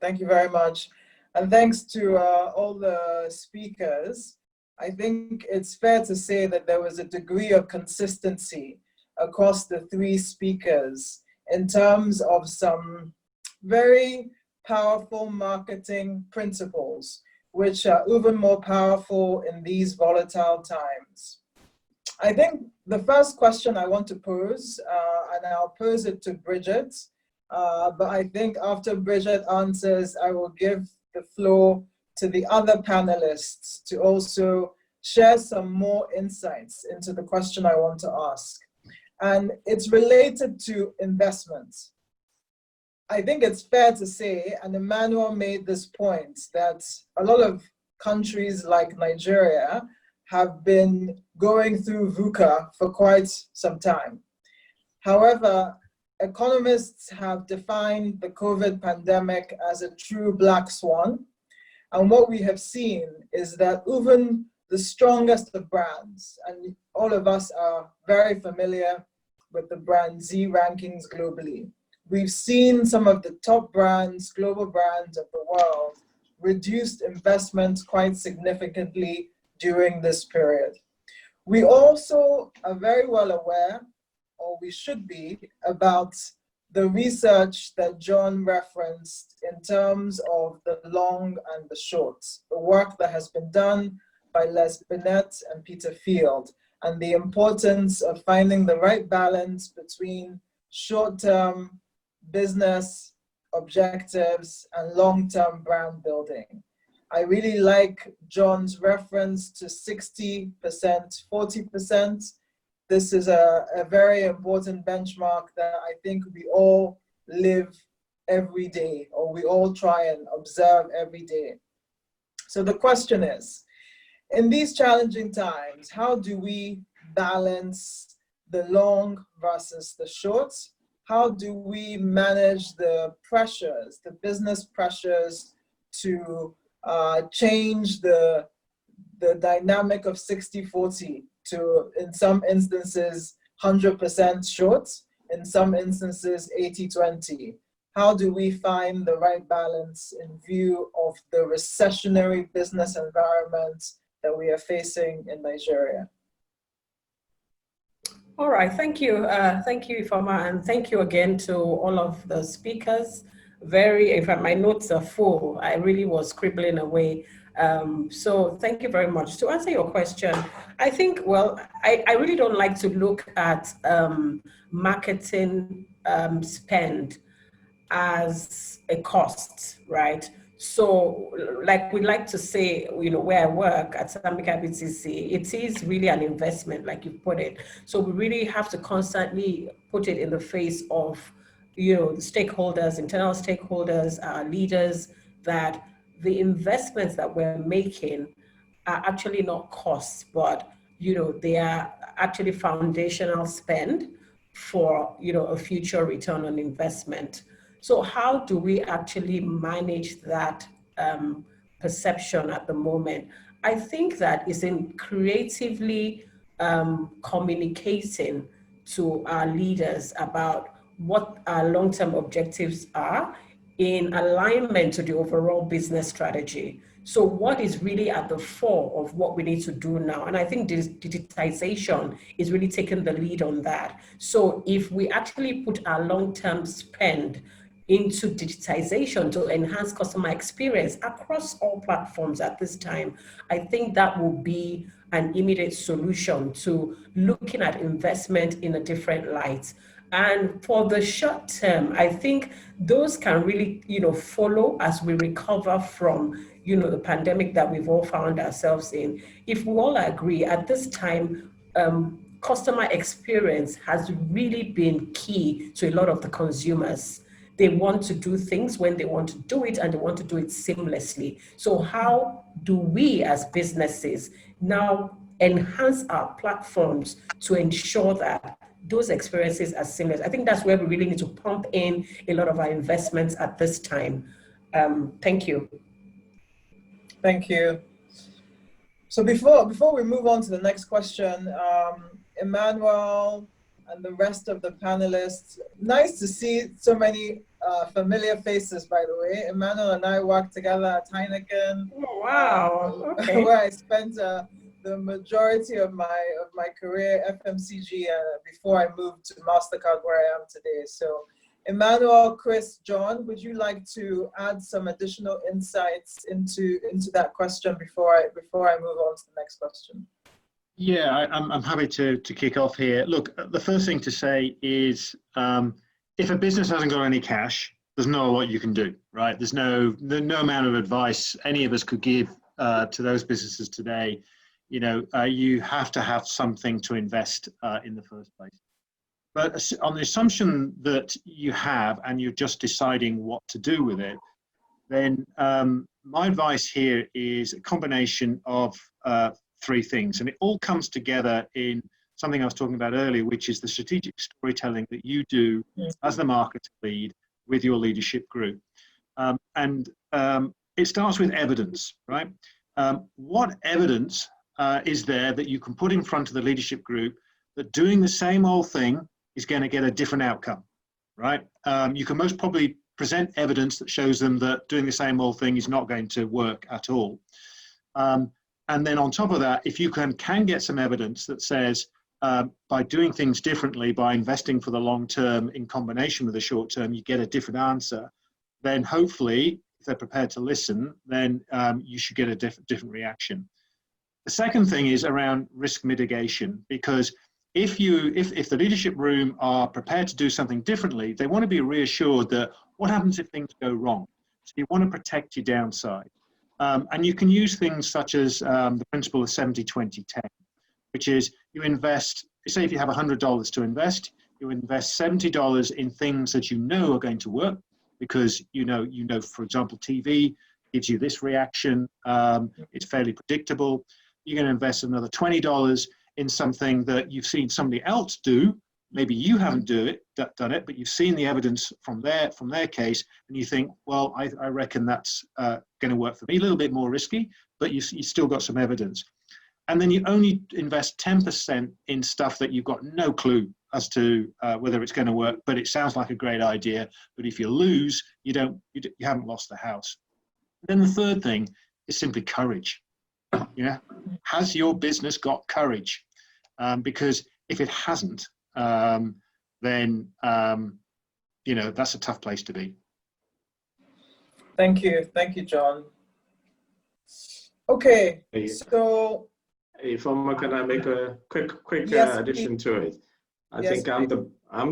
Thank you very much. And thanks to all the speakers. I think it's fair to say that there was a degree of consistency across the three speakers in terms of some very powerful marketing principles, which are even more powerful in these volatile times. I think the first question I want to pose, and I'll pose it to Bridget, but I think after Bridget answers, I will give the floor to the other panelists to also share some more insights into the question I want to ask. And it's related to investments. I think it's fair to say, and Emmanuel made this point, that a lot of countries like Nigeria have been going through VUCA for quite some time. However, economists have defined the COVID pandemic as a true black swan. And what we have seen is that even the strongest of brands, and all of us are very familiar with the brand Z rankings globally, we've seen some of the top brands, global brands of the world, reduced investments quite significantly during this period. We also are very well aware, or we should be, about the research that John referenced in terms of the long and the short, the work that has been done by Les Binet and Peter Field, and the importance of finding the right balance between short-term business objectives and long-term brand building. I really like John's reference to 60%, 40%. This is a very important benchmark that I think we all live every day, or we all try and observe every day. So the question is, in these challenging times, how do we balance the long versus the short? How do we manage the pressures, the business pressures to change the dynamic of 60-40 to, in some instances, 100% short, in some instances, 80-20? How do we find the right balance in view of the recessionary business environment that we are facing in Nigeria? All right, thank you, Ifeoma, and thank you again to all of the speakers. In fact, my notes are full. I really was scribbling away. So thank you very much. To answer your question, I think, well, I really don't like to look at marketing spend as a cost, right? So like we like to say, where I work at Stanbic IBTC, it is really an investment, like you put it. So we really have to constantly put it in the face of, the stakeholders, internal stakeholders, leaders, that the investments that we're making are actually not costs, but, they are actually foundational spend for, a future return on investment. So how do we actually manage that perception at the moment? I think that is in creatively communicating to our leaders about what our long-term objectives are in alignment to the overall business strategy. So what is really at the fore of what we need to do now? And I think digitization is really taking the lead on that. So if we actually put our long-term spend into digitization to enhance customer experience across all platforms at this time, I think that will be an immediate solution to looking at investment in a different light. And for the short term, I think those can really, follow as we recover from, the pandemic that we've all found ourselves in. If we all agree at this time, customer experience has really been key to a lot of the consumers. They want to do things when they want to do it, and they want to do it seamlessly. So how do we as businesses now enhance our platforms to ensure that those experiences are seamless? I think that's where we really need to pump in a lot of our investments at this time. Thank you. Thank you. So before we move on to the next question, Emmanuel and the rest of the panelists, nice to see so many familiar faces, by the way. Emmanuel and I worked together at Heineken. Oh, wow. Okay. Where I spent the majority of my career, FMCG, before I moved to MasterCard, where I am today. So, Emmanuel, Chris, John, would you like to add some additional insights into that question before I move on to the next question? Yeah, I'm happy to kick off here. Look, the first thing to say is if a business hasn't got any cash, there's not a lot you can do, right? There's no amount of advice any of us could give to those businesses today. You know, you have to have something to invest in the first place. But on the assumption that you have and you're just deciding what to do with it, then my advice here is a combination of three things. And it all comes together in something I was talking about earlier, which is the strategic storytelling that you do as the market lead with your leadership group. It starts with evidence, right? What evidence is there that you can put in front of the leadership group that doing the same old thing is going to get a different outcome, right? You can most probably present evidence that shows them that doing the same old thing is not going to work at all. And then on top of that, if you can get some evidence that says by doing things differently, by investing for the long term in combination with the short term, you get a different answer, then hopefully, if they're prepared to listen, then you should get a different reaction. The second thing is around risk mitigation, because if the leadership room are prepared to do something differently, they want to be reassured that what happens if things go wrong? So you want to protect your downside. And you can use things such as the principle of 70-20-10, which is you invest, say if you have $100 to invest, you invest $70 in things that you know are going to work, because you know, for example, TV gives you this reaction, it's fairly predictable. You're going to invest another $20 in something that you've seen somebody else do. Maybe you haven't done it, but you've seen the evidence from their case, and you think, well, I reckon that's going to work for me. A little bit more risky, but you still got some evidence. And then you only invest 10% in stuff that you've got no clue as to whether it's going to work, but it sounds like a great idea. But if you lose, you haven't lost the house. Then the third thing is simply courage. Yeah, has your business got courage? Because if it hasn't, then that's a tough place to be. Thank you, John. Okay, so if can I make a quick yes, addition to it? I think I'm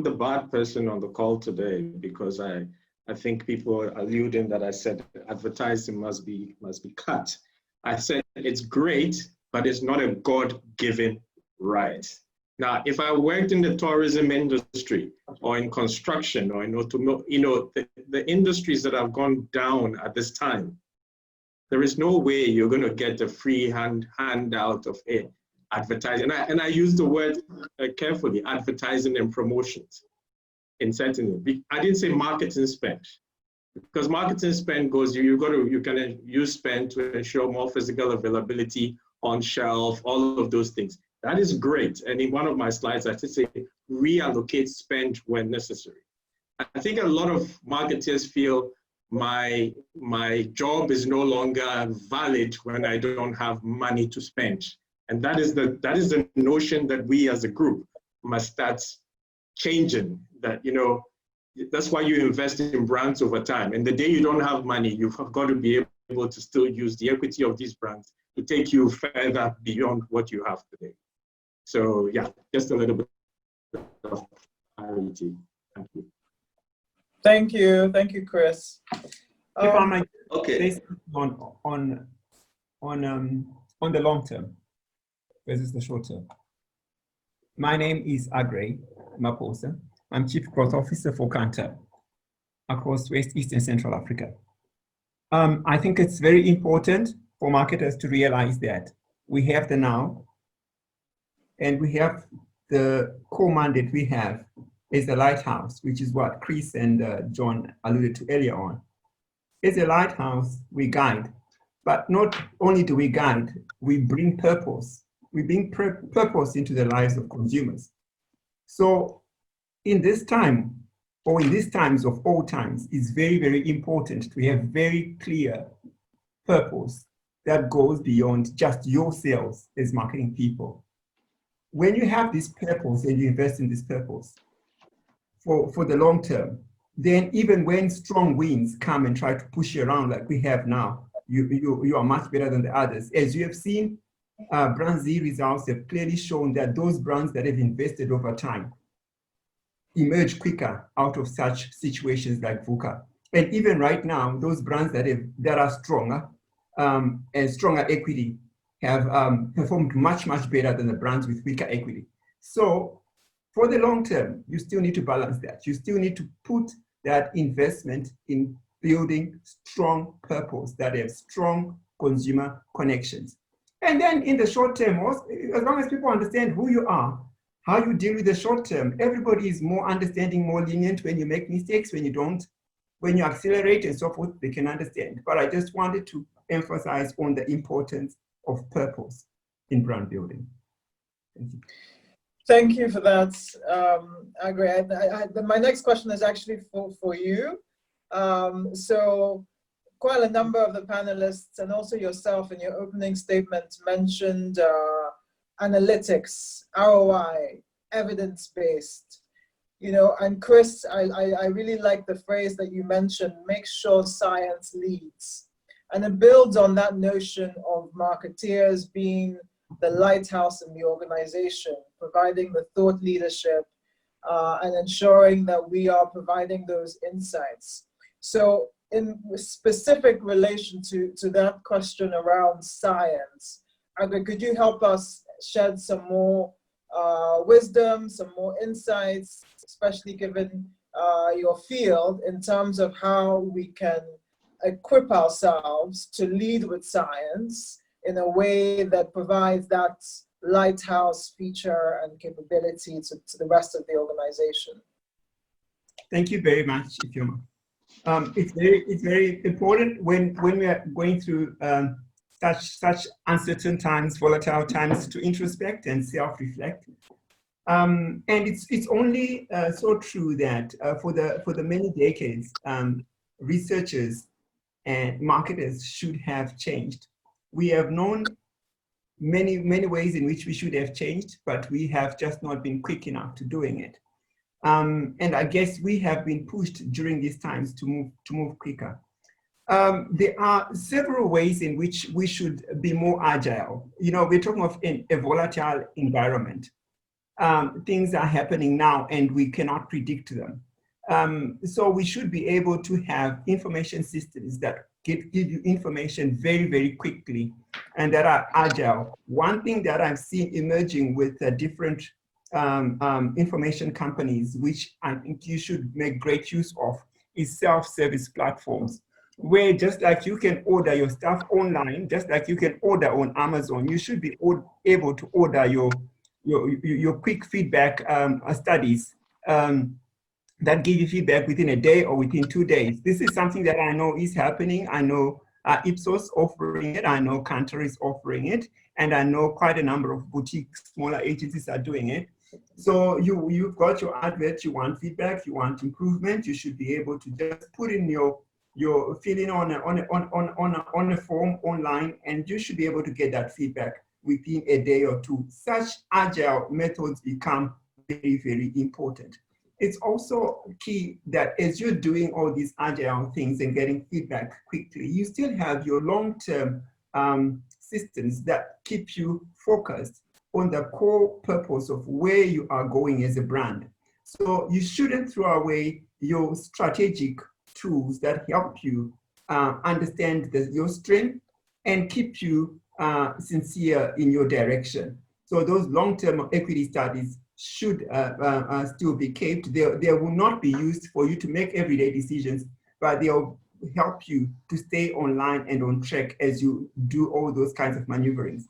the bad person on the call today, because I think people are alluding that I said advertising must be cut. I said it's great, but it's not a God-given right. Now, if I worked in the tourism industry or in construction or in automobile, the industries that have gone down at this time, there is no way you're going to get a free handout of advertising. And I use the word carefully, advertising and promotions. Incentives. I didn't say marketing spend, because marketing spend goes, you can use spend to ensure more physical availability on shelf, all of those things. That is great. And in one of my slides, I just say reallocate spend when necessary. I think a lot of marketers feel my job is no longer valid when I don't have money to spend. And that is the notion that we as a group must start changing. That, that's why you invest in brands over time. And the day you don't have money, you've got to be able to still use the equity of these brands to take you further beyond what you have today. So yeah, just a little bit of clarity. Thank you. Thank you, Chris. If I might Okay. say on the long term versus the short term. My name is Agre Maposa. I'm Chief Growth Officer for Kanta across West, East, and Central Africa. I think it's very important for marketers to realize that we have the now, and we have the core mandate we have is the lighthouse, which is what Chris and John alluded to earlier on. As a lighthouse, we guide, but not only do we guide, we bring purpose. We bring purpose into the lives of consumers. So in this time, or in these times of all times, it's very, very important to have very clear purpose that goes beyond just your sales as marketing people. When you have this purpose and you invest in this purpose for the long term, then even when strong winds come and try to push you around like we have now, you are much better than the others. As you have seen, Brand Z results have clearly shown that those brands that have invested over time emerge quicker out of such situations like VUCA. And even right now, those brands that are stronger and stronger equity have performed much, much better than the brands with weaker equity. So for the long term, you still need to balance that. You still need to put that investment in building strong purpose that have strong consumer connections. And then in the short term, as long as people understand who you are, how you deal with the short term, everybody is more understanding, more lenient when you make mistakes, when you don't, when you accelerate and so forth, they can understand. But I just wanted to emphasize on the importance of purpose in brand building. Thank you. Thank you for that, Agri. My next question is actually for you. So quite a number of the panelists and also yourself in your opening statement mentioned analytics, ROI, evidence-based. You know, and Chris, I really like the phrase that you mentioned, make sure science leads. And it builds on that notion of marketeers being the lighthouse in the organization, providing the thought leadership and ensuring that we are providing those insights. So in specific relation to that question around science, Agri, could you help us shed some more wisdom, some more insights, especially given your field, in terms of how we can equip ourselves to lead with science in a way that provides that lighthouse feature and capability to the rest of the organization? Thank you very much, Ifeoma. It's very important when we are going through such uncertain times, volatile times, to introspect and self-reflect. And it's only so true that for the many decades, researchers and marketers should have changed. We have known many ways in which we should have changed, but we have just not been quick enough to doing it. And I guess we have been pushed during these times to move quicker. There are several ways in which we should be more agile. You know, we're talking of a volatile environment. Things are happening now and we cannot predict them. So we should be able to have information systems that give you information very, very quickly and that are agile. One thing that I've seen emerging with different information companies, which I think you should make great use of, is self-service platforms, where just like you can order your stuff online, just like you can order on Amazon, you should be able to order your quick feedback studies that give you feedback within a day or within 2 days. This is something that I know is happening. I know Ipsos offering it. I know Cantor is offering it. And I know quite a number of boutique smaller agencies are doing it. So you've got your advert, you want feedback, you want improvement, you should be able to just put in your filling on a form online, and you should be able to get that feedback within a day or two. Such agile methods become very, very important. It's also key that as you're doing all these agile things and getting feedback quickly, you still have your long-term systems that keep you focused on the core purpose of where you are going as a brand. So you shouldn't throw away your strategic tools that help you understand your strength and keep you sincere in your direction. So those long-term equity studies should still be kept. They will not be used for you to make everyday decisions, but they'll help you to stay online and on track as you do all those kinds of maneuverings.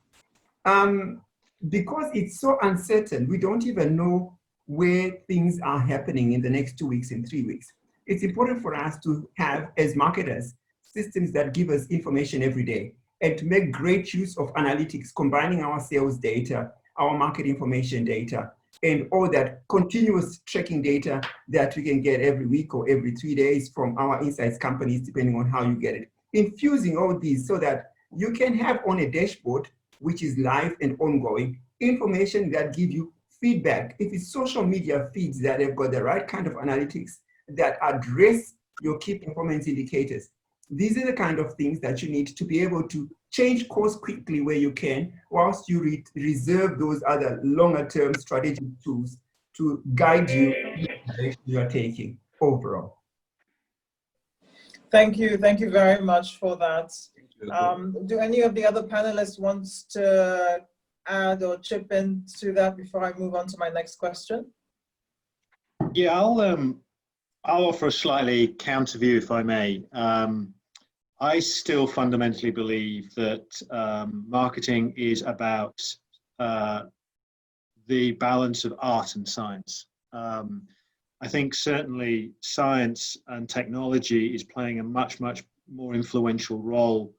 Because it's so uncertain, we don't even know where things are happening in the next 2 weeks and 3 weeks. It's important for us to have, as marketers, systems that give us information every day and to make great use of analytics, combining our sales data, our market information data, and all that continuous tracking data that we can get every week or every 3 days from our insights companies, depending on how you get it. Infusing all these so that you can have on a dashboard, which is live and ongoing, information that give you feedback. If it's social media feeds that have got the right kind of analytics that address your key performance indicators, these are the kind of things that you need to be able to change course quickly where you can, whilst you reserve those other longer term strategic tools to guide you in the direction you are taking overall. Thank you very much for that. Do any of the other panelists want to add or chip in to that before I move on to my next question? Yeah, I'll offer a slightly counter view, if I may. I still fundamentally believe that marketing is about the balance of art and science. I think certainly science and technology is playing a much, much more influential role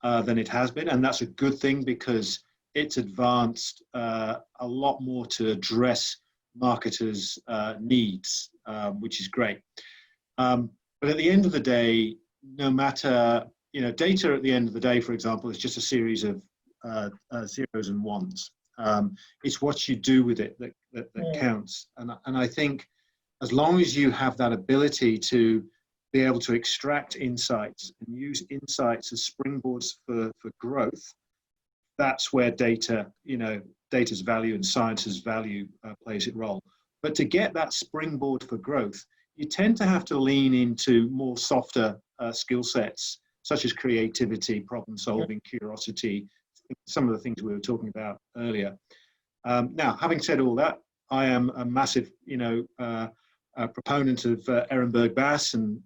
than it has been, and that's a good thing because it's advanced a lot more to address marketers' needs, which is great. But at the end of the day, no matter, data at the end of the day, for example, is just a series of zeros and ones. It's what you do with it that counts. And I think as long as you have that ability to be able to extract insights and use insights as springboards for growth, that's where data's value and science's value plays its role. But to get that springboard for growth, you tend to have to lean into more softer skill sets, such as creativity, problem solving, curiosity, some of the things we were talking about earlier. Now, having said all that, I am a massive, proponent of Ehrenberg Bass and,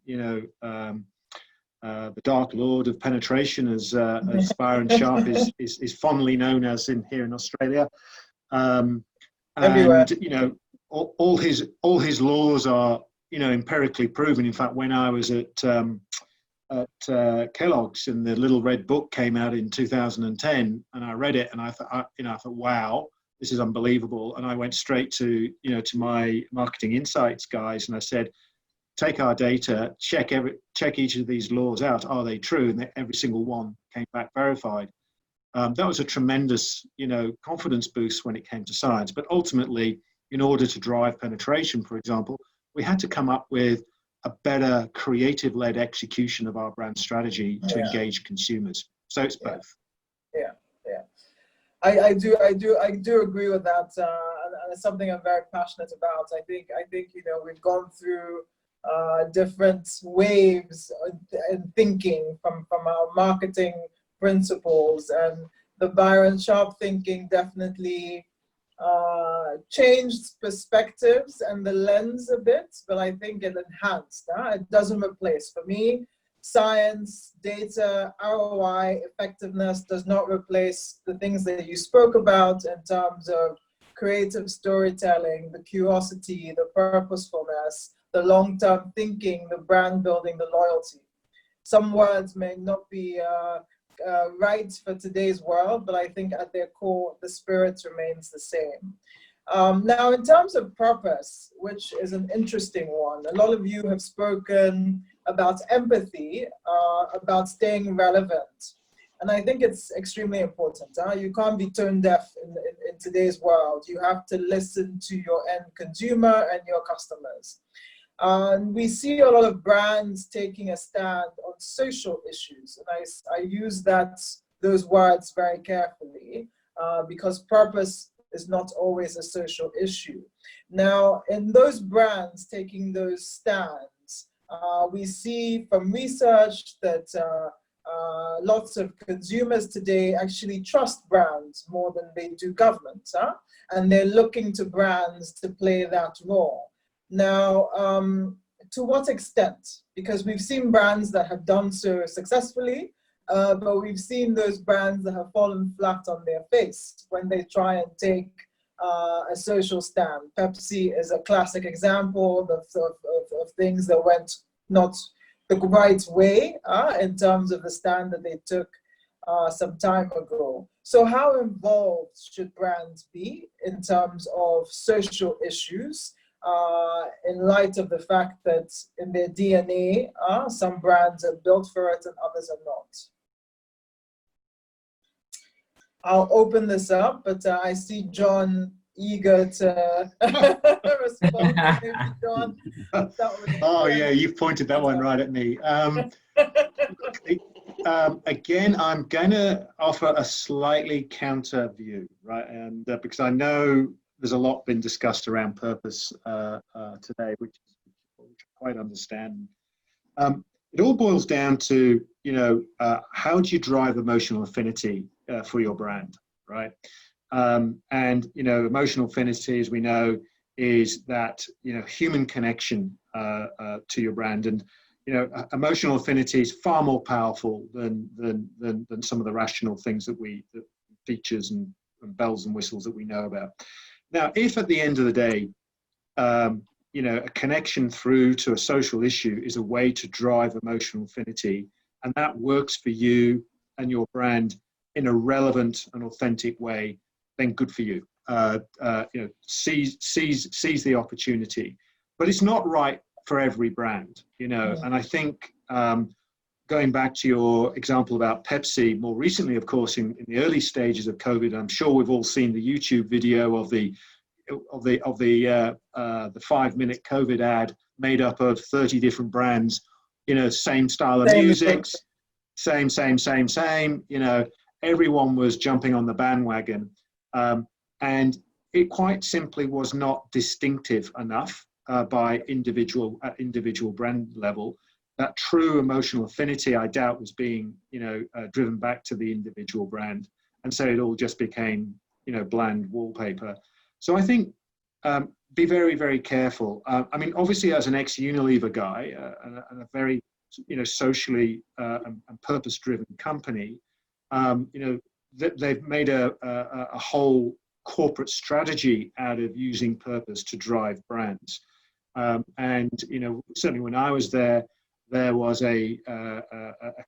the Dark Lord of penetration, as Byron Sharp is fondly known as here in Australia. Everywhere. And, all his laws are, empirically proven. In fact, when I was at Kellogg's and the Little Red Book came out in 2010, and I read it, and I thought, wow, this is unbelievable. And I went straight to, to my marketing insights guys, and I said, take our data, check each of these laws out. Are they true? And every single one came back verified. That was a tremendous, confidence boost when it came to science. But ultimately, in order to drive penetration, for example, we had to come up with a better creative-led execution of our brand strategy to engage consumers. So it's both. Yeah. I do agree with that, and it's something I'm very passionate about. I think we've gone through different waves in thinking from our marketing principles, and the Byron Sharp thinking definitely changed perspectives and the lens a bit, but I think it enhanced. It doesn't replace. For me, science, data, ROI, effectiveness does not replace the things that you spoke about in terms of creative storytelling, the curiosity, the purposefulness, the long-term thinking, the brand building, the loyalty. Some words may not be right for today's world, but I think at their core, the spirit remains the same. Now, in terms of purpose, which is an interesting one, a lot of you have spoken about empathy, about staying relevant. And I think it's extremely important. You can't be tone deaf in today's world. You have to listen to your end consumer and your customers. And we see a lot of brands taking a stand on social issues. And I use those words very carefully because purpose is not always a social issue. Now, in those brands taking those stands, we see from research that lots of consumers today actually trust brands more than they do governments, and they're looking to brands to play that role. Now, to what extent? Because we've seen brands that have done so successfully, but we've seen those brands that have fallen flat on their face when they try and take a social stand. Pepsi is a classic example of things that went not the right way in terms of the stand that they took some time ago. So how involved should brands be in terms of social issues, in light of the fact that in their DNA, some brands are built for it and others are not? I'll open this up, but I see John eager to respond. Maybe John, oh yeah, you've pointed that one right at me. Again, I'm going to offer a slightly counter view, right? And because I know there's a lot been discussed around purpose today, which I quite understand. It all boils down to, how do you drive emotional affinity for your brand, right? And emotional affinity, as we know, is that human connection to your brand, and emotional affinity is far more powerful than some of the rational things that features and bells and whistles that we know about. Now, if at the end of the day, a connection through to a social issue is a way to drive emotional affinity, and that works for you and your brand in a relevant and authentic way, then good for you. Seize the opportunity, but it's not right for every brand, and I think going back to your example about Pepsi, more recently, of course, in the early stages of COVID, I'm sure we've all seen the YouTube video of the 5-minute COVID ad made up of 30 different brands, same style of music, same, everyone was jumping on the bandwagon. And it quite simply was not distinctive enough at individual brand level. That true emotional affinity, I doubt, was being, driven back to the individual brand. And so it all just became, bland wallpaper. So I think be very, very careful. I mean, obviously, as an ex-Unilever guy and a very, socially and purpose-driven company, they've made a whole corporate strategy out of using purpose to drive brands. And certainly when I was there, there was a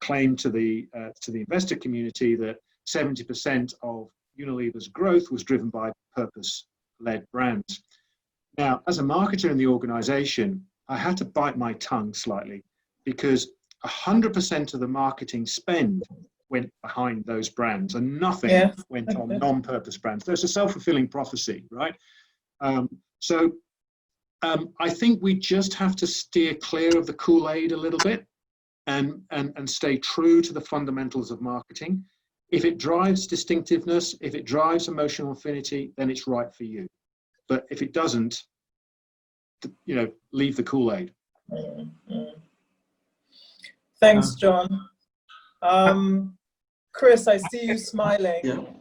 claim to the investor community that 70% of Unilever's growth was driven by purpose-led brands. Now, as a marketer in the organization, I had to bite my tongue slightly, because 100% of the marketing spend went behind those brands and nothing went on non-purpose brands. There's a self-fulfilling prophecy, right? I think we just have to steer clear of the Kool-Aid a little bit and stay true to the fundamentals of marketing. If it drives distinctiveness, if it drives emotional affinity, then it's right for you. But if it doesn't, leave the Kool-Aid. Thanks, John. Chris, I see you smiling.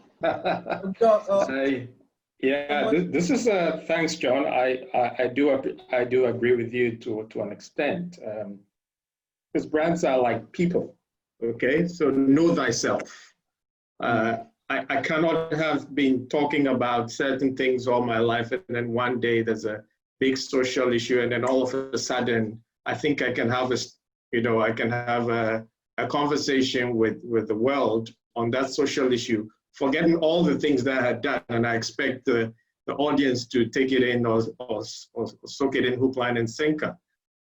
This is thanks, John. I do agree with you to an extent, because brands are like people. Okay, so know thyself. I cannot have been talking about certain things all my life, and then one day there's a big social issue, and then all of a sudden I think I can have a conversation with the world on that social issue, forgetting all the things that I had done, and I expect the audience to take it in or soak it in hook, line, and sinker.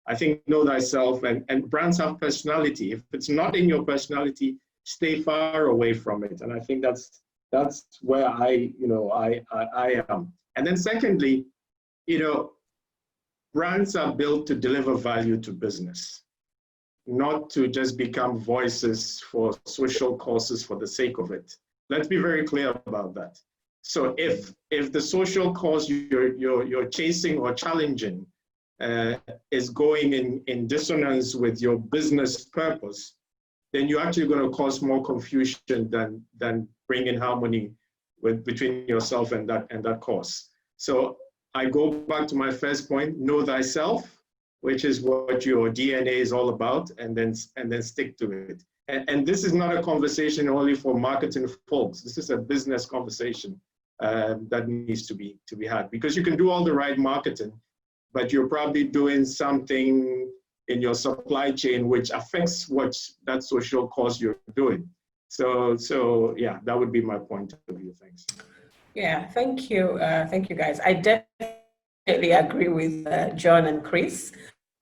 I think know thyself, and brands have personality. If it's not in your personality, stay far away from it. And I think that's where I am. And then secondly, brands are built to deliver value to business, not to just become voices for social causes for the sake of it. Let's be very clear about that. So if the social cause you're chasing or challenging is going in dissonance with your business purpose, then you're actually going to cause more confusion than bring in harmony between yourself and that cause. So I go back to my first point: know thyself, which is what your DNA is all about, and then stick to it. And this is not a conversation only for marketing folks. This is a business conversation that needs to be had, because you can do all the right marketing, but you're probably doing something in your supply chain which affects what that social cause you're doing. So yeah, that would be my point of view. Thanks. Yeah, thank you. Thank you, guys. I definitely agree with John and Chris.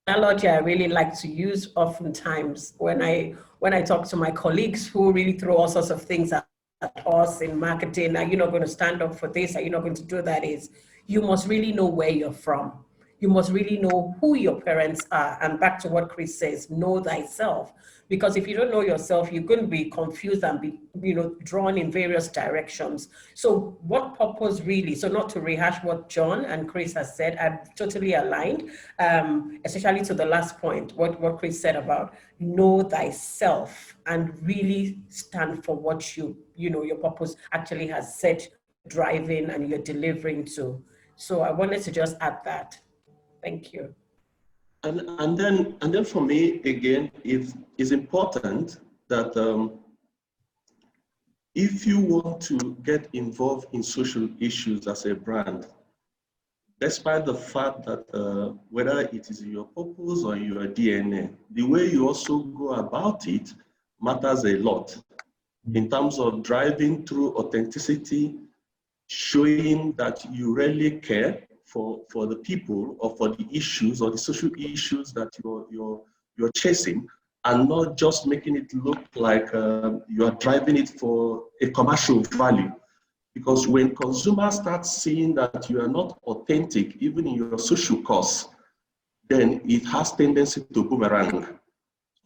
Analogy I really like to use oftentimes when I talk to my colleagues who really throw all sorts of things at us in marketing. Are you not going to stand up for this? Are you not going to do that? Is you must really know where you're from. You must really know who your parents are. And back to what Chris says, know thyself. Because if you don't know yourself, you're going to be confused and be, drawn in various directions. So what purpose really? So not to rehash what John and Chris has said, I'm totally aligned, especially to the last point, what Chris said about know thyself and really stand for what your purpose actually has set driving and you're delivering to. So I wanted to just add that. Thank you. And then for me, again, it's important that if you want to get involved in social issues as a brand, despite the fact that whether it is your purpose or your DNA, the way you also go about it matters a lot in terms of driving through authenticity, showing that you really care for the people or for the issues or the social issues that you're chasing, and not just making it look like you are driving it for a commercial value. Because when consumers start seeing that you are not authentic, even in your social cause, then it has tendency to boomerang.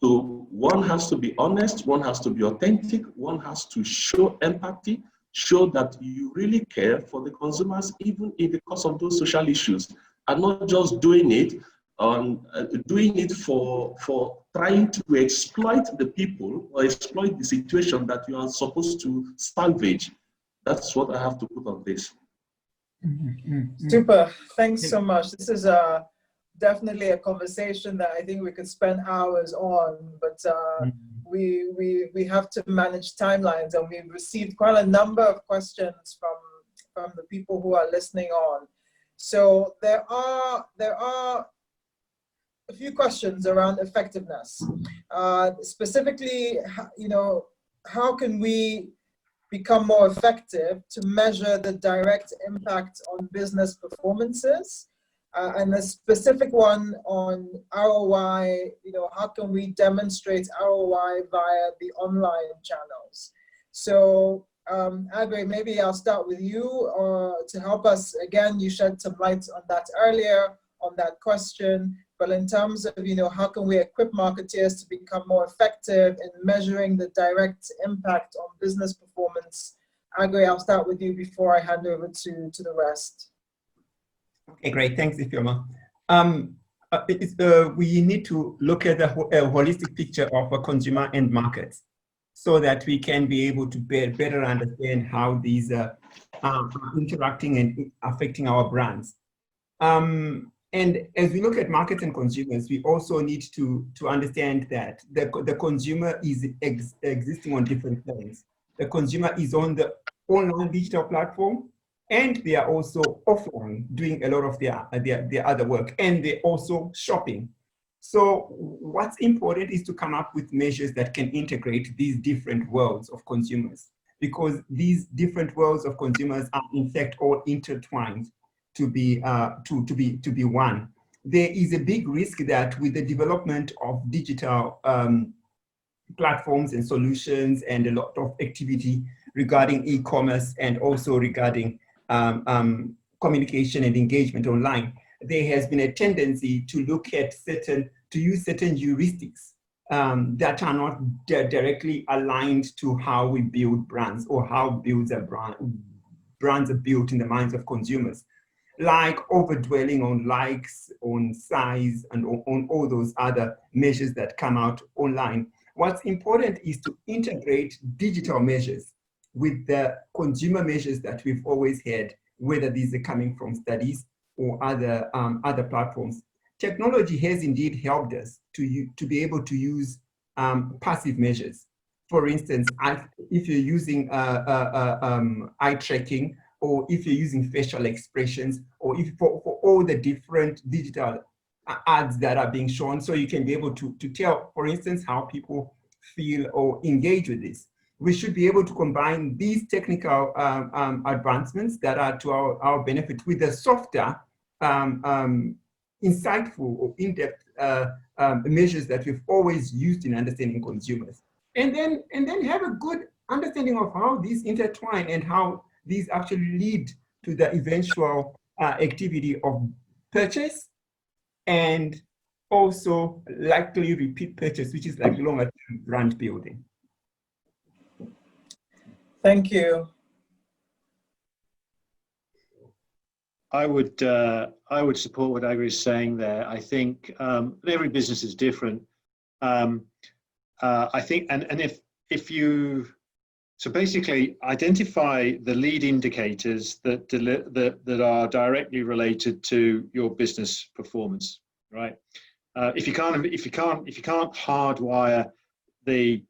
So one has to be honest, one has to be authentic, one has to show empathy, show that you really care for the consumers, even in the course of those social issues, and not just doing it for trying to exploit the people or exploit the situation that you are supposed to salvage. That's what I have to put on this. Super. Thanks so much. This is definitely a conversation that I think we could spend hours on, but we have to manage timelines, and we've received quite a number of questions from the people who are listening on. So there are a few questions around effectiveness. Specifically, how can we become more effective to measure the direct impact on business performances? And a specific one on ROI, how can we demonstrate ROI via the online channels? So Agre, maybe I'll start with you to help us. Again, you shed some light on that earlier, on that question, but in terms of, how can we equip marketeers to become more effective in measuring the direct impact on business performance? Agre, I'll start with you before I hand over to the rest. Okay, great. Thanks, Ifeoma. We need to look at the holistic picture of a consumer and markets so that we can be able to better understand how these are interacting and affecting our brands. And as we look at markets and consumers, we also need to understand that the consumer is existing on different planes. The consumer is on the online digital platform, and they are also offline doing a lot of their other work, and they're also shopping. So what's important is to come up with measures that can integrate these different worlds of consumers, because these different worlds of consumers are in fact all intertwined to be one. There is a big risk that with the development of digital platforms and solutions and a lot of activity regarding e-commerce and also regarding communication and engagement online, there has been a tendency to look at to use certain heuristics that are not directly aligned to how we build brands or how brands are built in the minds of consumers, like overdwelling on likes, on size, and on all those other measures that come out online. What's important is to integrate digital measures with the consumer measures that we've always had, whether these are coming from studies or other platforms. Technology has indeed helped us to be able to use passive measures. For instance, if you're using eye tracking, or if you're using facial expressions, or if for all the different digital ads that are being shown, so you can be able to tell, for instance, how people feel or engage with this. we should be able to combine these technical advancements that are to our benefit with the softer, insightful or in-depth measures that we've always used in understanding consumers. And then have a good understanding of how these intertwine and how these actually lead to the eventual activity of purchase and also likely repeat purchase, which is like longer term brand building. Thank you. I would support what Agri is saying there. I think every business is different. I think, and if you, so basically identify the lead indicators that are directly related to your business performance, right? If you can't hardwire the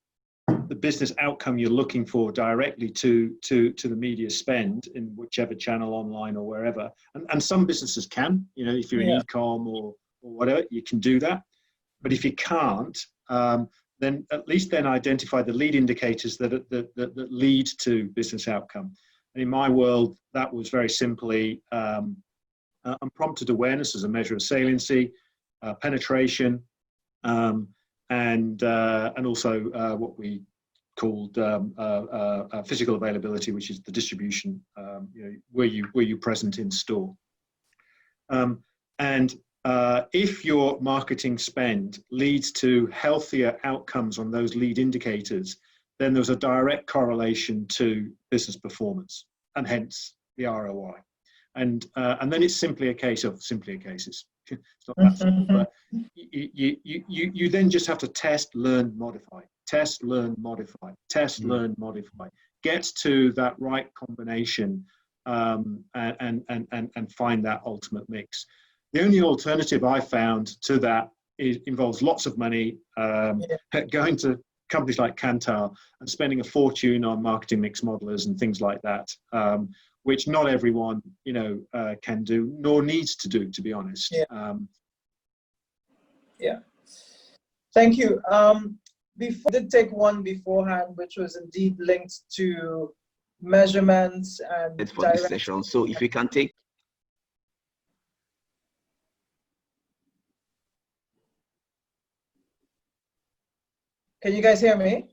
business outcome you're looking for directly to the media spend in whichever channel, online or wherever, and some businesses can, you know, if you're in e-com or whatever, you can do that. But if you can't, then at least then identify the lead indicators that lead to business outcome. And in my world, that was very simply unprompted awareness as a measure of saliency, penetration, and also what we called physical availability, which is the distribution, you know, where you present in store. If your marketing spend leads to healthier outcomes on those lead indicators, then there's a direct correlation to business performance and hence the ROI. And then it's simply a case of cases. It's not that simple, but you then just have to test, learn, modify, test, learn, modify, test, learn, modify, get to that right combination, and find that ultimate mix. The only alternative I found to that involves lots of money, going to companies like Kantar and spending a fortune on marketing mix modelers and things like that, which not everyone, you know, can do nor needs to do, to be honest. Thank you. Before, I did take one beforehand, which was indeed linked to measurements and for this session. So if we can take. Can you guys hear me?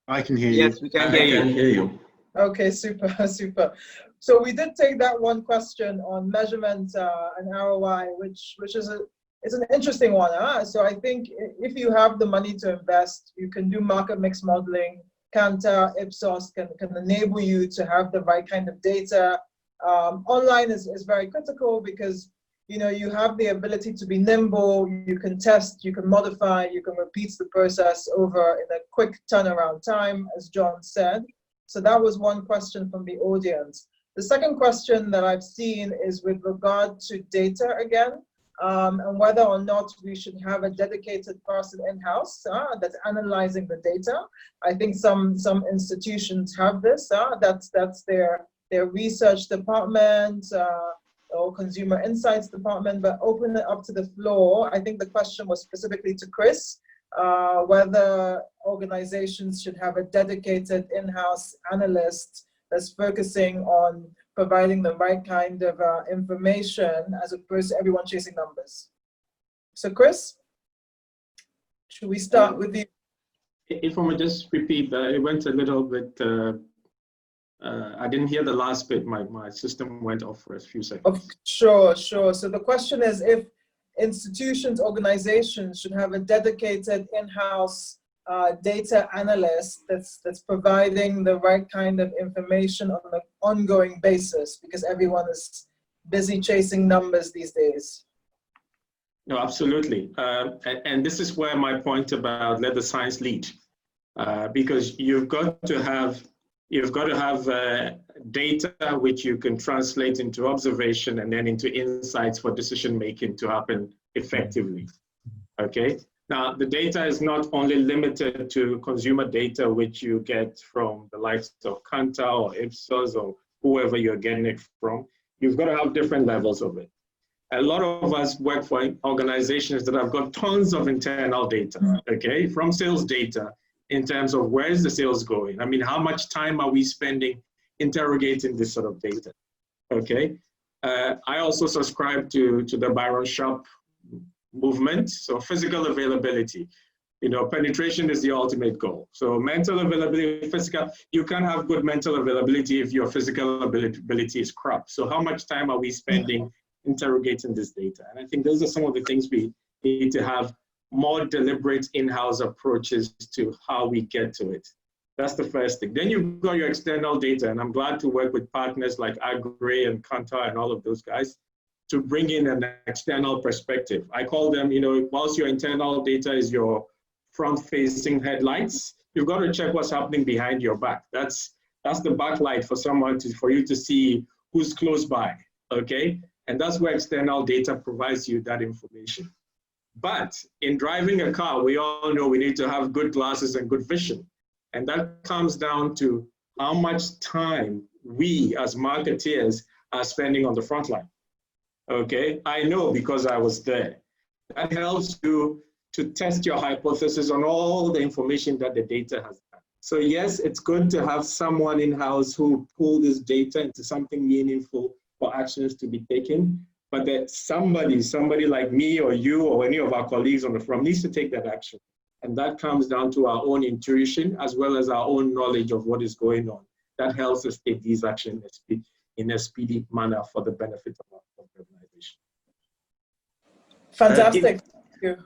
I can hear you. Yes, we can hear you. Okay, super, super. So we did take that one question on measurement and ROI, which is it's an interesting one. So I think if you have the money to invest, you can do market mix modeling. Kantar, Ipsos can enable you to have the right kind of data. Online is very critical because, you know, you have the ability to be nimble, you can test, you can modify, you can repeat the process over in a quick turnaround time, as John said. So that was one question from the audience. The second question that I've seen is with regard to data again, and whether or not we should have a dedicated person in-house that's analyzing the data. I think some institutions have this, that's their research department, or consumer insights department, but open it up to the floor. I think the question was specifically to Chris, whether organizations should have a dedicated in-house analyst that's focusing on providing the right kind of information as opposed to everyone chasing numbers. So Chris, should we start with you? If I may just repeat, it went a little bit, I didn't hear the last bit. My system went off for a few seconds. Oh, sure. So the question is if institutions, organizations should have a dedicated in-house data analyst that's providing the right kind of information on an ongoing basis, because everyone is busy chasing numbers these days. No, absolutely. And this is where my point about let the science lead, because you've got to have data which you can translate into observation and then into insights for decision making to happen effectively. Okay. Now, the data is not only limited to consumer data, which you get from the likes of Kantar or Ipsos or whoever you're getting it from. You've got to have different levels of it. A lot of us work for organizations that have got tons of internal data, okay, from sales data, in terms of where is the sales going? I mean, how much time are we spending interrogating this sort of data? Okay. I also subscribe to the Byron Sharp movement. So physical availability, you know, penetration is the ultimate goal. So mental availability, physical, you can't have good mental availability if your physical availability is crap. So how much time are we spending interrogating this data? And I think those are some of the things we need to have more deliberate in-house approaches to how we get to it. That's the first thing. Then you've got your external data, and I'm glad to work with partners like Agri and Kantar and all of those guys to bring in an external perspective. I call them, you know, whilst your internal data is your front-facing headlights, you've got to check what's happening behind your back. That's the backlight for someone for you to see who's close by, okay? And that's where external data provides you that information. But in driving a car, we all know we need to have good glasses and good vision. And that comes down to how much time we as marketeers are spending on the front line. Okay, I know because I was there. That helps you to test your hypothesis on all the information that the data has done. So yes, it's good to have someone in-house who pull this data into something meaningful for actions to be taken, but that somebody like me or you or any of our colleagues on the front needs to take that action. And that comes down to our own intuition as well as our own knowledge of what is going on. That helps us take these actions in a speedy manner for the benefit of our organization. Fantastic. Thank you.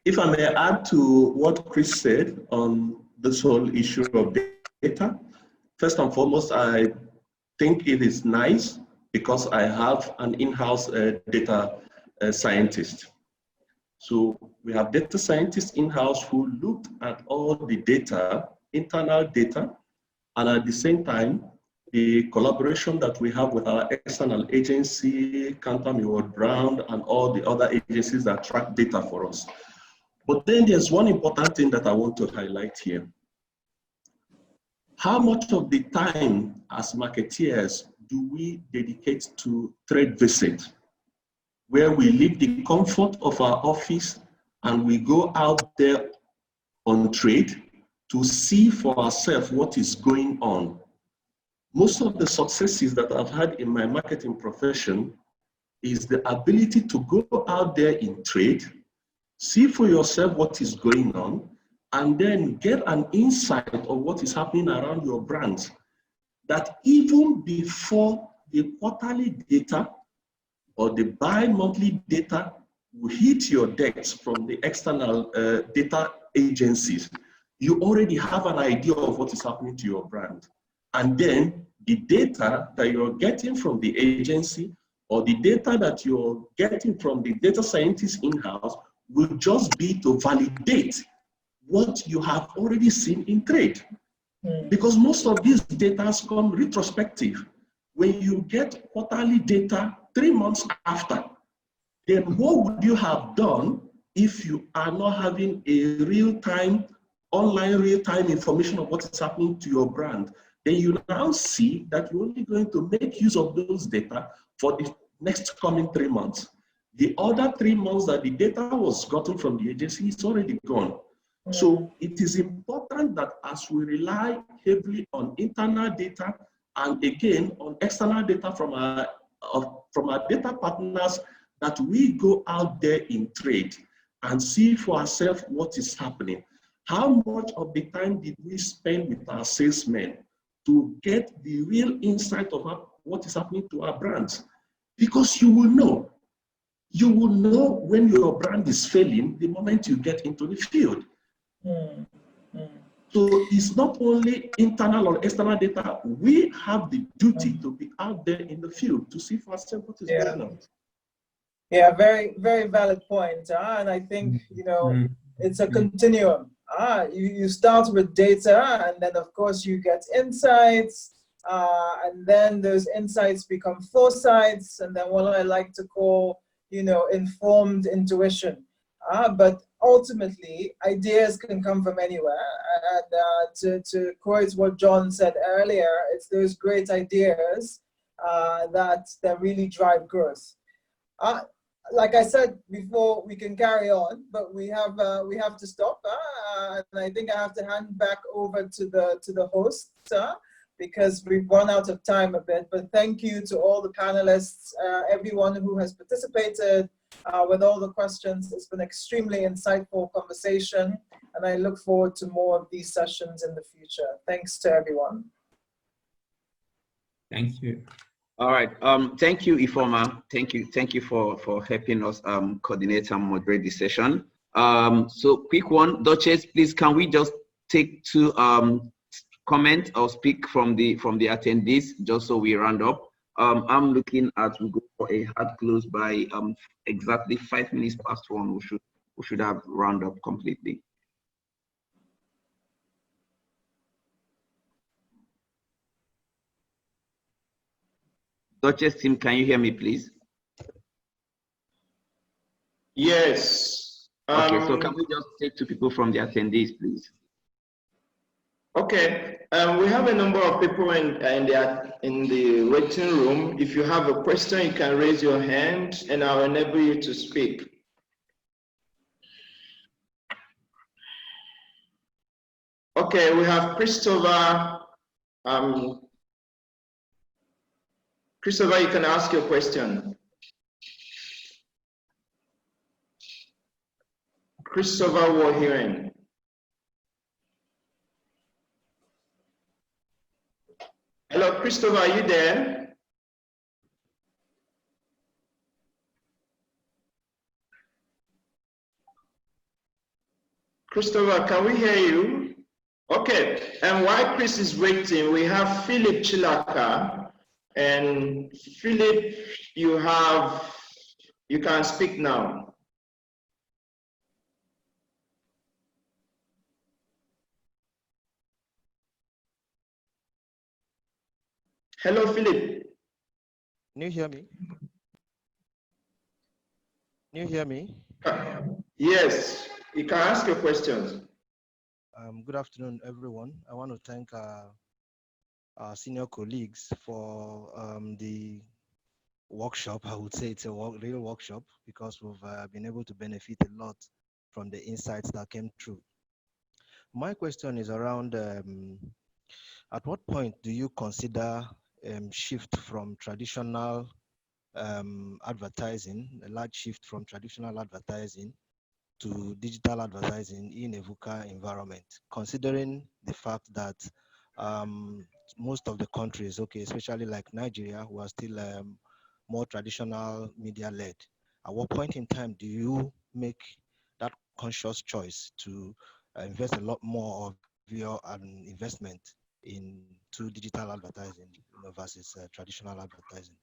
If I may add to what Chris said on this whole issue of data, first and foremost, I think it is nice because I have an in-house data scientist. So we have data scientists in-house who looked at all the data, internal data, and at the same time, the collaboration that we have with our external agency, Kantar, Millward Brown, and all the other agencies that track data for us. But then there's one important thing that I want to highlight here. How much of the time as marketeers do we dedicate to trade visit, where we leave the comfort of our office and we go out there on trade to see for ourselves what is going on? Most of the successes that I've had in my marketing profession is the ability to go out there in trade, see for yourself what is going on, and then get an insight of what is happening around your brand. That even before the quarterly data or the bi-monthly data will hit your decks from the external data agencies, you already have an idea of what is happening to your brand. And then the data that you're getting from the agency or the data that you're getting from the data scientists in-house will just be to validate what you have already seen in trade. Because most of these data come retrospective. When you get quarterly data 3 months after, then what would you have done if you are not having a real-time, online real-time information of what is happening to your brand? Then you now see that you're only going to make use of those data for the next coming 3 months. The other 3 months that the data was gotten from the agency is already gone. So it is important that as we rely heavily on internal data and again on external data from our data partners, that we go out there in trade and see for ourselves what is happening. How much of the time did we spend with our salesmen to get the real insight of what is happening to our brands? Because you will know when your brand is failing the moment you get into the field. So it's not only internal or external data, we have the duty to be out there in the field to see for ourselves what is going on. Yeah, very, very valid point. And I think, you know, it's a continuum. You start with data, and then of course you get insights, and then those insights become foresights, and then what I like to call, you know, informed intuition. But ultimately, ideas can come from anywhere. And to quote what John said earlier, it's those great ideas that really drive growth. Like I said before, we can carry on, but we have to stop. and I think I have to hand back over to the host, because we've run out of time a bit. But thank you to all the panelists, everyone who has participated with all the questions. It's been extremely insightful conversation, and I look forward to more of these sessions in the future. Thanks to everyone. Thank you. All right. Thank you, Ifoma. Thank you for helping us coordinate and moderate the session. So quick one, Duchess, please, can we just take two comment or speak from the attendees just so we round up? I'm looking at, we go for a hard close by exactly 5 minutes past 1. We should have round up completely. Duchess team, can you hear me, please? Yes. Okay, so can we just take two people from the attendees, please? Okay, we have a number of people in the waiting room. If you have a question, you can raise your hand and I'll enable you to speak. Okay, we have Christopher. Christopher, you can ask your question. Christopher Warhearing. Hello, Christopher, are you there? Christopher, can we hear you? Okay, and while Chris is waiting, we have Philip Chilaka. And Philip, you can speak now. Hello, Philip. Can you hear me? Can you hear me? Yes, you can ask your questions. Good afternoon, everyone. I want to thank our senior colleagues for the workshop. I would say it's a real workshop because we've been able to benefit a lot from the insights that came through. My question is around at what point do you consider shift from traditional advertising, a large shift from traditional advertising to digital advertising in a VUCA environment, considering the fact that most of the countries, okay, especially like Nigeria, who are still more traditional media led. At what point in time do you make that conscious choice to invest a lot more of your investment into digital advertising, versus traditional advertising?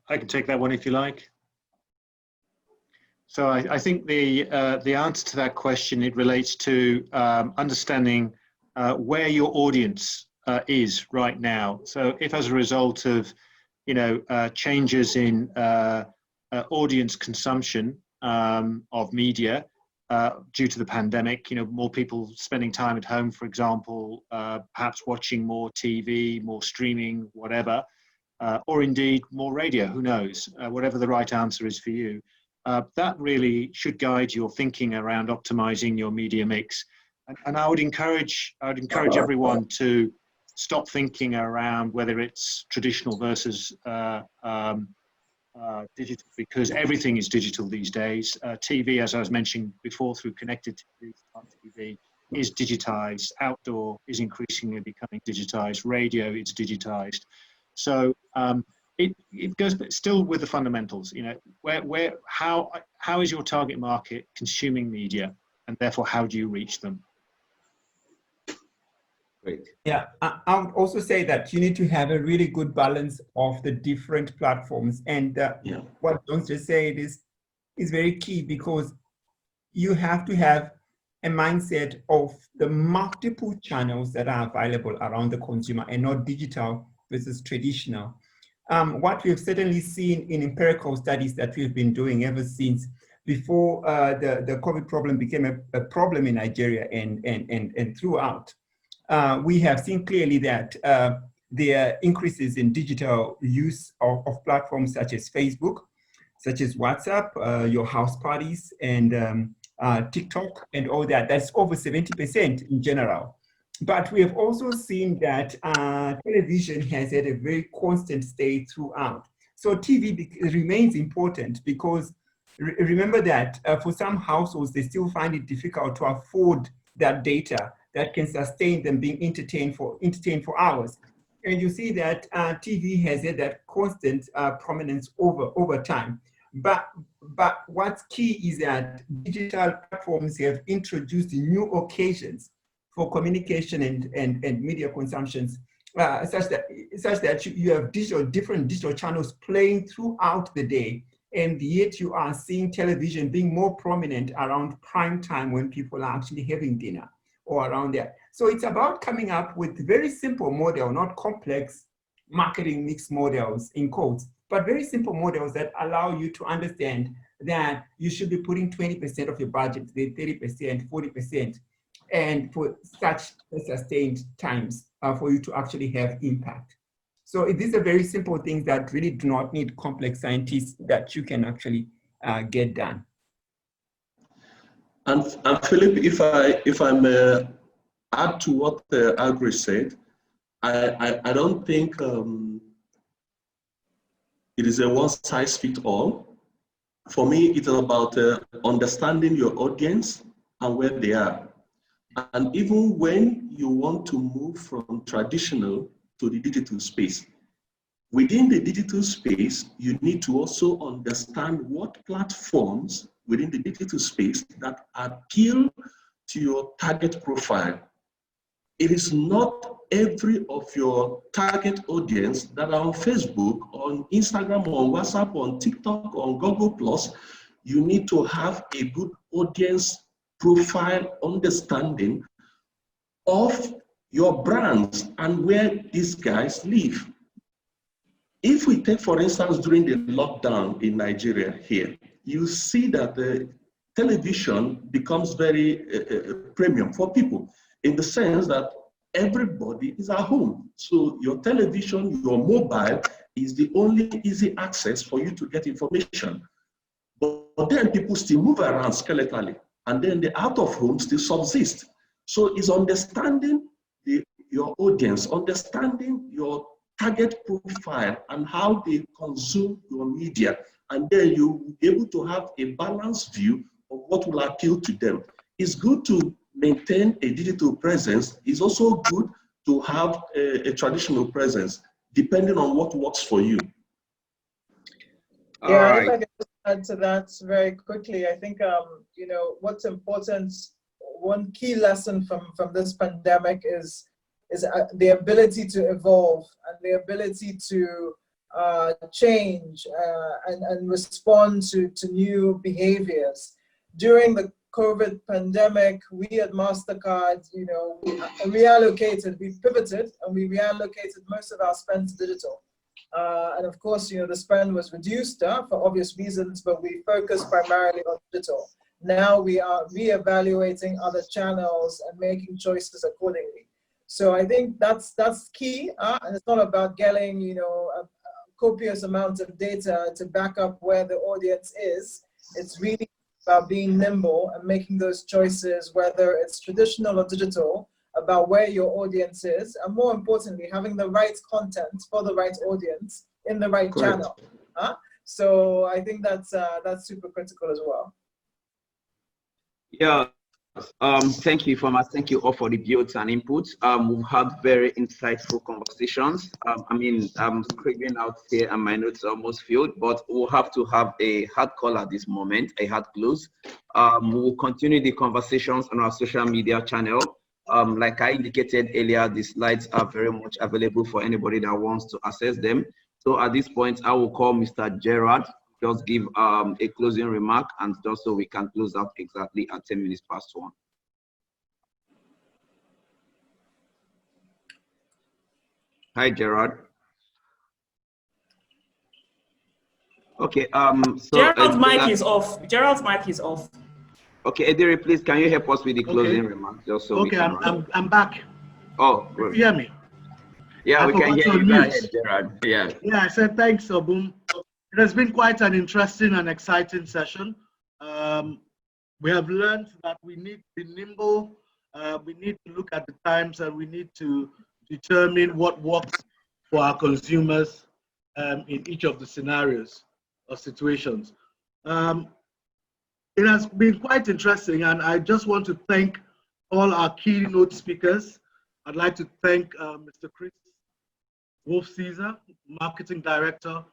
I can take that one if you like. So I think the answer to that question, it relates to understanding where your audience is right now. So if as a result of, changes in audience consumption of media due to the pandemic, more people spending time at home, for example, perhaps watching more TV, more streaming, whatever, or indeed more radio, who knows, whatever the right answer is for you. That really should guide your thinking around optimizing your media mix. And I would encourage everyone to stop thinking around whether it's traditional versus digital, because everything is digital these days. TV, as I was mentioning before, through connected TV, smart TV, is digitized. Outdoor is increasingly becoming digitized. Radio is digitized. So it goes, but still with the fundamentals. How is your target market consuming media, and therefore how do you reach them? Great. Yeah, I would also say that you need to have a really good balance of the different platforms. And what John just said is very key, because you have to have a mindset of the multiple channels that are available around the consumer and not digital versus traditional. What we've certainly seen in empirical studies that we've been doing ever since before the COVID problem became a problem in Nigeria and throughout, we have seen clearly that there are increases in digital use of platforms such as Facebook, such as WhatsApp, your house parties, and TikTok, and all that. That's over 70% in general. But we have also seen that television has had a very constant state throughout. So TV remains important because remember that for some households, they still find it difficult to afford that data that can sustain them being entertained for hours. And you see that TV has had that constant prominence over time. But what's key is that digital platforms have introduced new occasions for communication and media consumptions, such that you have different digital channels playing throughout the day, and yet you are seeing television being more prominent around prime time when people are actually having dinner or around there. So it's about coming up with very simple model, not complex marketing mix models in quotes, but very simple models that allow you to understand that you should be putting 20% of your budget, 30%, 40%, and for such sustained times for you to actually have impact. So these are very simple things that really do not need complex scientists that you can actually get done. And Philip, if I may add to what Agri said, I don't think it is a one-size-fits-all. For me, it is about understanding your audience and where they are. And even when you want to move from traditional to the digital space, within the digital space, you need to also understand what platforms within the digital space that appeal to your target profile. It is not every of your target audience that are on Facebook, on Instagram, on WhatsApp, on TikTok, on Google+. You need to have a good audience profile understanding of your brands and where these guys live. If we take, for instance, during the lockdown in Nigeria here, you see that the television becomes very premium for people in the sense that everybody is at home. So your television, your mobile is the only easy access for you to get information. But then people still move around skeletally, and then the out of home still subsist. So it's understanding your audience, understanding your target profile and how they consume your media. And then you'll be able to have a balanced view of what will appeal to them. It's good to maintain a digital presence. It's also good to have a traditional presence, depending on what works for you. Yeah, right. If I could add to that very quickly, I think, you know, what's important, one key lesson from this pandemic is the ability to evolve and the ability to change and respond to new behaviors. During the COVID pandemic, we at MasterCard, you know, we pivoted and we reallocated most of our spend to digital. And of course, you know, the spend was reduced for obvious reasons, but we focused primarily on digital. Now we are reevaluating other channels and making choices accordingly. So I think that's key, and it's not about getting, you know, a copious amount of data to back up where the audience is. It's really about being nimble and making those choices, whether it's traditional or digital, about where your audience is, and more importantly, having the right content for the right audience in the right Correct. channel. So I think that's super critical as well. Yeah. Thank you, Informa. Thank you all for the views and inputs. We've had very insightful conversations. I mean, I'm scribbling out here and my notes are almost filled, but we'll have to have a hard call at this moment, a hard close. We'll continue the conversations on our social media channel. Like I indicated earlier, the slides are very much available for anybody that wants to access them. So at this point, I will call Mr. Gerard. Just give a closing remark, and just so we can close out exactly at 10 minutes past 1. Hi, Gerard. Okay. So Gerald's mic is off. Gerald's mic is off. Okay, Ediri, please, can you help us with the closing remarks? Just so we can I'm back. Oh, good. You hear me? Yeah, we can hear you. Go ahead, Gerard. Yeah. Yeah, I said thanks, Obum. It has been quite an interesting and exciting session. We have learned that we need to be nimble, we need to look at the times, and we need to determine what works for our consumers in each of the scenarios or situations. It has been quite interesting, and I just want to thank all our keynote speakers. I'd like to thank Mr. Chris Wolf-Caesar, Marketing Director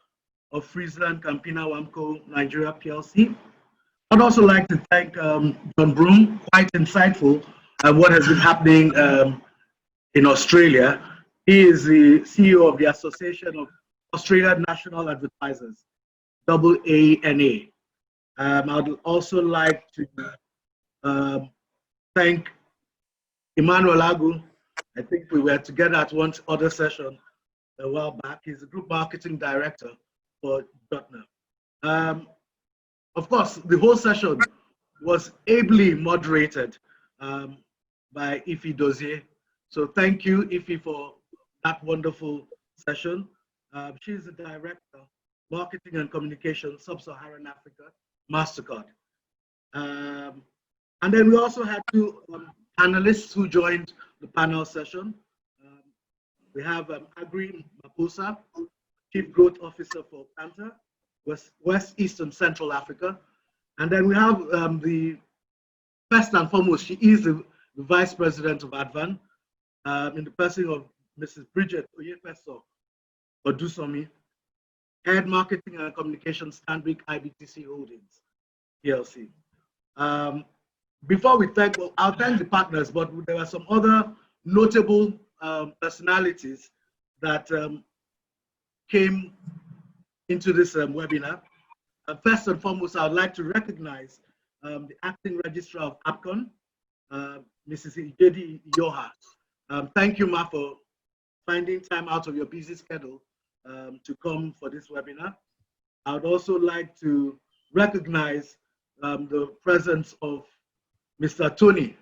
of Friesland Campina Wamco Nigeria PLC. I'd also like to thank John Broom, quite insightful at what has been happening in Australia. He is the CEO of the Association of Australian National Advertisers, AANA. I'd also like to thank Emmanuel Agu. I think we were together at one other session a while back. He's the Group Marketing Director for Dotner. Of course, the whole session was ably moderated by Ify Dozier. So thank you, Ify, for that wonderful session. She's the Director, Marketing and Communication, Sub-Saharan Africa, MasterCard. And then we also had two panelists who joined the panel session. We have Agri Mapusa, Chief Growth Officer for Kanta, West East and Central Africa. And then we have the first and foremost, she is the Vice President of ADVAN, in the person of Mrs. Bridget Oyefeso Odusomi, Head Marketing and Communications, Stanbic IBTC Holdings, PLC. Before we thank, well, I'll thank the partners, but there were some other notable personalities that came into this webinar. First and foremost, I would like to recognize the Acting Registrar of APCON, Mrs. Ijedi Yoha. Thank you, Ma, for finding time out of your busy schedule to come for this webinar. I would also like to recognize the presence of Mr. Tony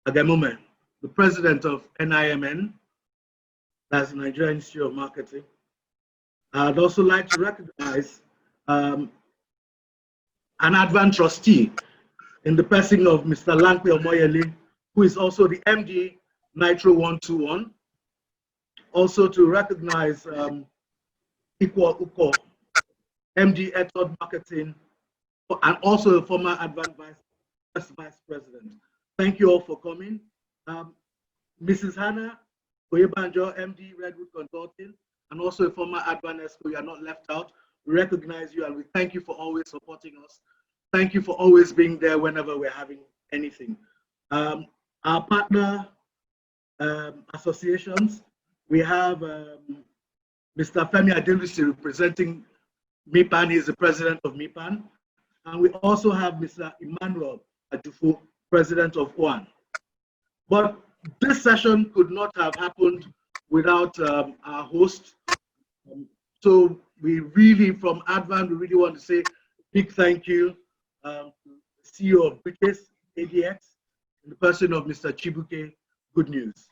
Agamome, the President of NIMN, that's the Nigerian Institute of Marketing. I'd also like to recognize an ADVAN trustee in the person of Mr. Lankwe Omoyele, who is also the MD Nitro 121. Also to recognize Ikwo Uko, MD Ethod Marketing, and also a former ADVAN Vice President. Thank you all for coming. Mrs. Hannah Oyebanjo, MD Redwood Consulting, and also a former ADVAN ESCO, you are not left out. We recognize you and we thank you for always supporting us. Thank you for always being there whenever we're having anything. Our partner associations, we have Mr. Femi Adelusi representing MIPAN, he's the president of MIPAN. And we also have Mr. Emmanuel Adufu, president of OAN. But this session could not have happened without our host. So we really, from ADVAN, we really want to say big thank you to the CEO of British ADX, in the person of Mr. Chibuke Good News.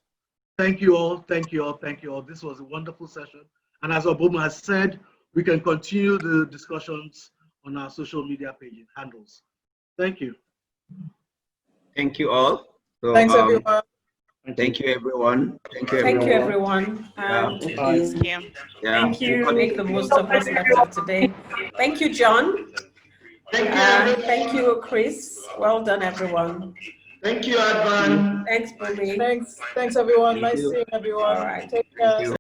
Thank you all, thank you all, thank you all. This was a wonderful session. And as Obama has said, we can continue the discussions on our social media pages, handles. Thank you. Thank you all. So, Thanks, everyone. Thank you, everyone. Thank you, Thank everyone. you, everyone. Thank you. Make the most of what's left of today. Thank you, John. Thank you, Chris. Well done, everyone. Thank you, ADVAN. Thanks, Bobby. Thanks, everyone. Nice seeing everyone. All right. Take care.